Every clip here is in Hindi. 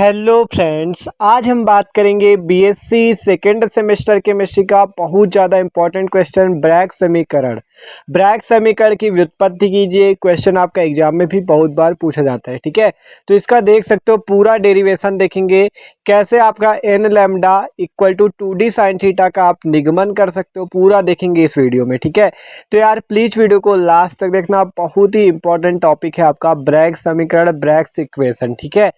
हेलो फ्रेंड्स, आज हम बात करेंगे बीएससी सेकेंड सेमेस्टर केमिस्ट्री का बहुत ज़्यादा इंपॉर्टेंट क्वेश्चन ब्रैग समीकरण। ब्रैग समीकरण की व्युत्पत्ति कीजिए। क्वेश्चन आपका एग्जाम में भी बहुत बार पूछा जाता है, ठीक है। तो इसका देख सकते हो, पूरा डेरिवेशन देखेंगे कैसे आपका N lambda equal to 2d sine theta का आप निगमन कर सकते हो, पूरा देखेंगे इस वीडियो में, ठीक है। तो यार प्लीज़ वीडियो को लास्ट तक देखना, बहुत ही इंपॉर्टेंट टॉपिक है आपका ब्रैग समीकरण, ब्रैग्स इक्वेशन, ठीक है।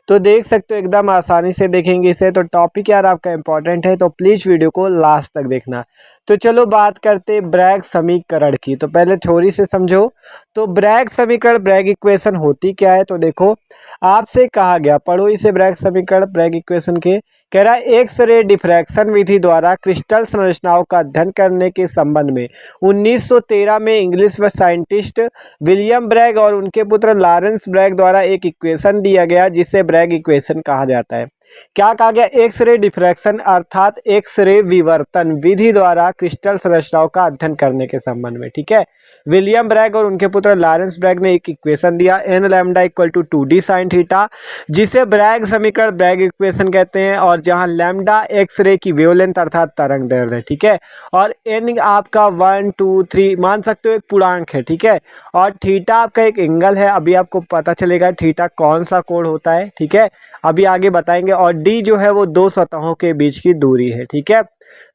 तो देख सकते हो एकदम आसानी से देखेंगे इसे। तो टॉपिक यार आपका इंपॉर्टेंट है, तो प्लीज़ वीडियो को लास्ट तक देखना। तो चलो बात करते ब्रैग समीकरण की। तो पहले थ्योरी से समझो। तो ब्रैग समीकरण, ब्रैग इक्वेशन होती क्या है, तो देखो आपसे कहा गया, पढ़ो इसे ब्रैग समीकरण, ब्रैग इक्वेशन के। कह रहा है एक्स रे डिफ्रैक्शन विधि द्वारा क्रिस्टल संरचनाओं का अध्ययन करने के संबंध में 1913 में इंग्लिश साइंटिस्ट विलियम ब्रैग और उनके पुत्र लॉरेंस ब्रैग द्वारा एक इक्वेशन दिया गया जिसे ब्रैग इक्वेशन कहा जाता है। क्या कहा गया? एक्स रे डिफ्रैक्शन अर्थात एक्स रे विवर्तन विधि द्वारा क्रिस्टल संरचनाओं का अध्ययन करने के संबंध में, ठीक है। विलियम ब्रैग और उनके पुत्र लॉरेंस ब्रैग ने एक इक्वेशन दिया N lambda equal to 2d sine theta, जिसे ब्रैग समीकरण, ब्रैग इक्वेशन कहते हैं। और जहां लैम्डा एक्स रे की वेवलेंथ अर्थात तरंग दैर्ध्य है, ठीक है। और एन आपका 1 2 3 मान सकते हो एक पूर्णांक है, ठीक है। और थीटा आपका एक एंगल है, अभी आपको पता चलेगा थीटा कौन सा कोण होता है, ठीक है, अभी आगे बताएंगे। और डी जो है वो दो सतहों के बीच की दूरी है, ठीक है।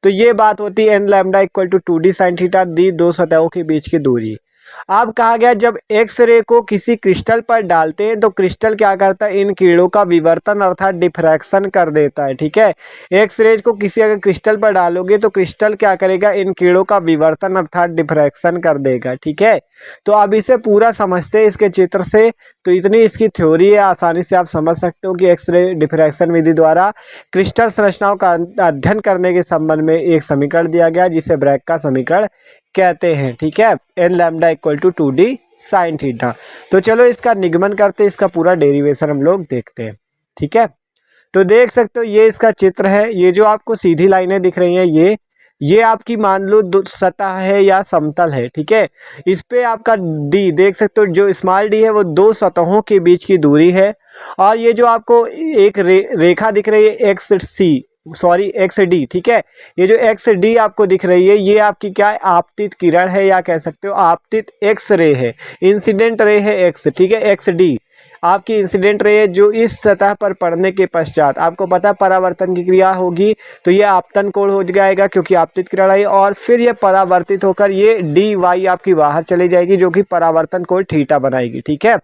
तो ये बात होती है N lambda equal to 2d sine theta, d दो सतहों के बीच की दूरी। अब कहा गया जब एक्स रे को किसी क्रिस्टल पर डालते हैं तो क्रिस्टल क्या करता है, इन किरणों का विवर्तन अर्थात डिफ्रैक्शन कर देता है, ठीक है। एक्स रेज को किसी अगर क्रिस्टल पर डालोगे तो क्रिस्टल क्या करेगा, इन किरणों का विवर्तन अर्थात डिफ्रैक्शन कर देगा, ठीक है। तो अब इसे पूरा समझते हैं इसके चित्र से। तो इतनी इसकी थ्योरी है, आसानी से आप समझ सकते हो कि एक्स रे डिफ्रैक्शन विधि द्वारा क्रिस्टल संरचनाओं का अध्ययन करने के संबंध में एक समीकरण दिया गया जिसे ब्रैग का समीकरण कहते हैं, ठीक है। N lambda equal to 2d sine theta. तो चलो इसका निगमन करते, इसका पूरा डेरिवेशन हम लोग देखते हैं, ठीक है। तो देख सकते हो ये इसका चित्र है। ये जो आपको सीधी लाइनें दिख रही हैं, ये आपकी मान लो सतह है या समतल है, ठीक है। इस पे आपका डी देख सकते हो, जो स्मॉल डी है वो दो सतहों के बीच की दूरी है। और ये जो आपको एक रेखा दिख रही है एक्स डी, ठीक है। ये जो एक्स डी आपको दिख रही है, ये आपकी क्या है, आपतित किरण है या कह सकते हो आपतित एक्स रे है, इंसिडेंट रे है एक्स, ठीक है। एक्स डी आपकी इंसिडेंट रे है जो इस सतह पर पड़ने के पश्चात आपको पता है परावर्तन की क्रिया होगी, तो ये आपतन कोण हो जाएगा क्योंकि आपतित किरण आई, और फिर ये परावर्तित होकर ये डी वाई आपकी बाहर चली जाएगी जो कि परावर्तन कोण थीटा बनाएगी, ठीक है।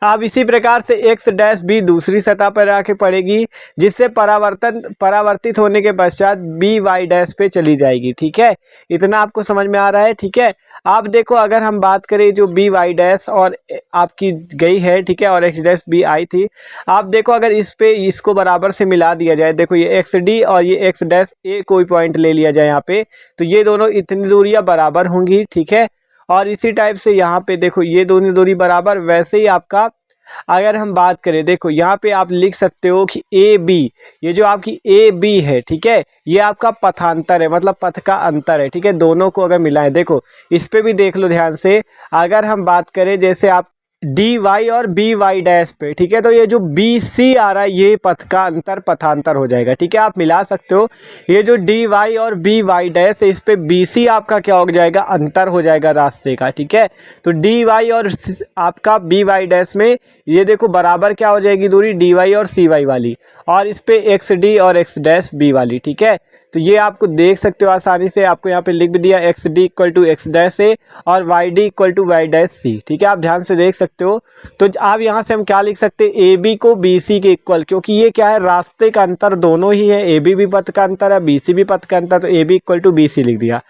अब इसी प्रकार से एक्स डैश बी दूसरी सतह पर आके पड़ेगी जिससे परावर्तित होने के पश्चात बी वाई डैश पे चली जाएगी, ठीक है। इतना आपको समझ में आ रहा है, ठीक है। आप देखो अगर हम बात करें जो बी वाई डैश और आपकी गई है, ठीक है, और एक्स डैश बी आई थी, आप देखो अगर इस पे इसको बराबर से मिला दिया जाए, देखो ये एक्स डी और ये एक्स डैश ए कोई पॉइंट ले लिया जाए यहाँ पे, तो ये दोनों इतनी दूरियां बराबर होंगी, ठीक है। और इसी टाइप से यहाँ पे देखो ये दोनों दूरी बराबर, वैसे ही आपका अगर हम बात करें, देखो यहाँ पे आप लिख सकते हो कि ए बी, ये जो आपकी ए बी है, ठीक है, ये आपका पथांतर है, मतलब पथ का अंतर है, ठीक है। दोनों को अगर मिलाएं, देखो इस पे भी देख लो ध्यान से। अगर हम बात करें जैसे आप डी वाई और बी वाई डैश पे, ठीक है, तो ये जो बी सी आ रहा है ये पथ का अंतर पथांतर हो जाएगा, ठीक है। आप मिला सकते हो ये जो डी वाई और बी वाई डैश है, इस पे बी सी आपका क्या हो जाएगा, अंतर हो जाएगा रास्ते का, ठीक है। तो डी वाई और आपका बी वाई डैश में ये देखो बराबर क्या हो जाएगी दूरी, डी वाई और सी वाई वाली, और इस पे एक्स डी और एक्स डैश बी वाली, ठीक है। तो ये आपको देख सकते हो आसानी से, आपको यहाँ पे लिख भी दिया x d equal to x dash a और y d equal to y dash c, ठीक है। आप ध्यान से देख सकते हो। तो आप यहाँ से हम क्या लिख सकते हैं, ए बी को बी सी के इक्वल, क्योंकि ये क्या है, रास्ते का अंतर दोनों ही है, ए बी भी पथ का अंतर है, बी सी भी पथ का अंतर, तो A B equal to B C लिख दिया।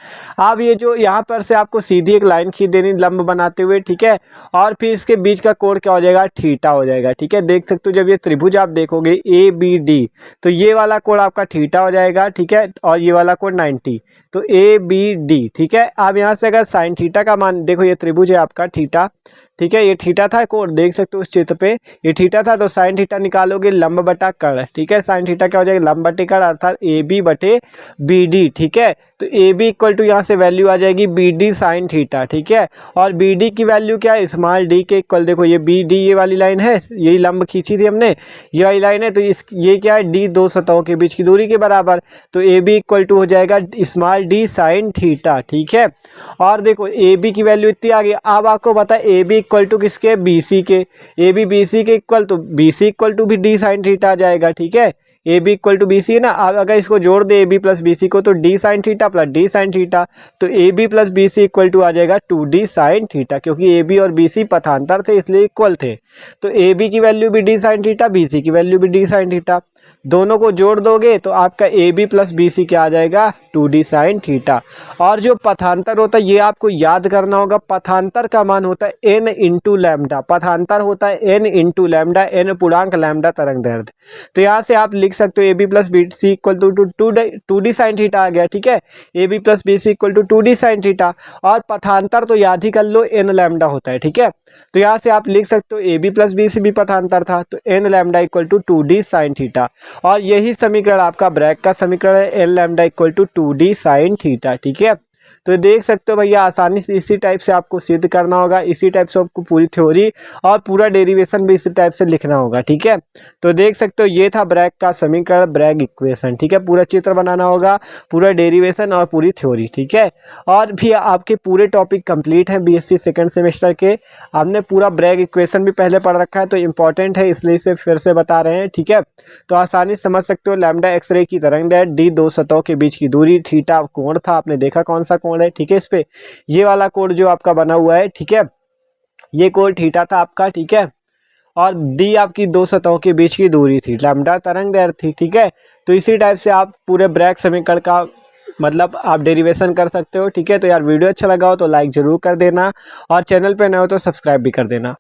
अब ये जो यहाँ पर से आपको सीधी एक लाइन खींच देनी लंब बनाते हुए, ठीक है, और फिर इसके बीच का कोण क्या हो जाएगा, थीटा हो जाएगा, ठीक है। देख सकते हो जब ये त्रिभुज आप देखोगे ए बी डी, तो ये वाला कोण आपका थीटा हो जाएगा, ठीक है। और ये वाला कोण 90, तो ए बी डी। ठीक है, अब यहाँ से अगर साइन थीटा का मान देखो, ये त्रिभुज है आपका थीटा, ठीक है, ये थीटा था कोण, देख सकते हो उस चित्र पे ये थीटा था, तो साइन थीटा निकालोगे लंब बटा कर्ण। ठीक है, साइन थीटा क्या हो जाएगा, लंब बटे कर्ण अर्थात ए बी बटे बी डी। ठीक है, तो ए बी इक्वल टू यहाँ से वैल्यू आ जाएगी बी डी साइन थीटा। ठीक है, और बी डी की वैल्यू क्या है, स्मॉल डी के इक्वल, देखो ये बी डी ये वाली लाइन है, यही लंब खींची थी हमने, ये वाली लाइन है, तो इस ये क्या है, डी दो सतहों के बीच की दूरी के बराबर, तो ए बी इक्वल टू हो जाएगा स्मॉल डी साइन थीटा। ठीक है, और देखो ए बी की वैल्यू इतनी आ गई। अब आपको पता है ए बी इक्वल टू किसके, बी सी के, ए बी बी सी के इक्वल, तो बी सी इक्वल टू भी डी साइन थीटा आ जाएगा। ठीक है, a B equal to B c है ना, अब अगर इसको जोड़ दे a B plus B c को, तो d sine theta plus d sine theta, तो A B plus B c equal to आ जाएगा 2d साइन थीटा, क्योंकि ए बी और बी सी पथांतर थे इसलिए इक्वल थे। तो ए बी की वैल्यू भी D sine theta, B C की वैल्यू भी डी साइन थीटा, दोनों को जोड़ दोगे तो आपका A B plus B C क्या आ जाएगा, 2d साइन थीटा। और जो पथांतर होता है ये आपको याद करना होगा, पथांतर का मान होता है n इंटू लैम्डा, पथांतर होता है n इंटू लैम्डा, n पूर्णांक लैम्डा तरंग दैर्ध्य। तो यहाँ से आप लिख सकते हो A B plus B c equal to 2d sine theta आ गया। ठीक है, a B plus B c equal to 2d sine theta, और पथांतर तो याद ही कर लो n लैम्डा होता है। ठीक है, तो यहाँ से आप लिख सकते हो A B plus B C भी पथांतर था, तो n lambda equal to 2d sine theta, और यही समीकरण आपका ब्रैग का समीकरण है, n lambda equal to 2d sine theta. ठीक है, तो देख सकते हो भैया आसानी से इसी टाइप से आपको सिद्ध करना होगा, इसी टाइप से आपको पूरी थ्योरी और पूरा डेरिवेशन भी इसी टाइप से लिखना होगा। ठीक है, तो देख सकते हो ये था ब्रैग का समीकरण, ब्रैग इक्वेशन। ठीक है, पूरा चित्र बनाना होगा, पूरा डेरिवेशन और पूरी थ्योरी। ठीक है, और भी आपके पूरे टॉपिक कंप्लीट हैं बीएससी सेकंड सेमेस्टर के, हमने पूरा ब्रैग इक्वेशन भी पहले पढ़ रखा है, तो इंपॉर्टेंट है इसलिए इसे फिर से बता रहे हैं। ठीक है, तो आसानी से समझ सकते हो, लैम्डा एक्सरे की तरंगदैर्घ्य, डी दो सतहों के बीच की दूरी, थीटा कोण था, आपने देखा कौन सा कोण है। ठीक है, इस पे ये वाला कोण जो आपका बना हुआ है, ठीक है, ये कोण थीटा था आपका। ठीक है, और डी आपकी दो सतहों के बीच की दूरी थी, लैम्डा तरंगदैर्घ्य थी। ठीक है, तो इसी टाइप से आप पूरे ब्रैग समीकरण का मतलब आप डेरिवेशन कर सकते हो। ठीक है, तो यार वीडियो अच्छा लगा हो तो लाइक ज़रूर कर देना, और चैनल पे नए हो तो सब्सक्राइब भी कर देना।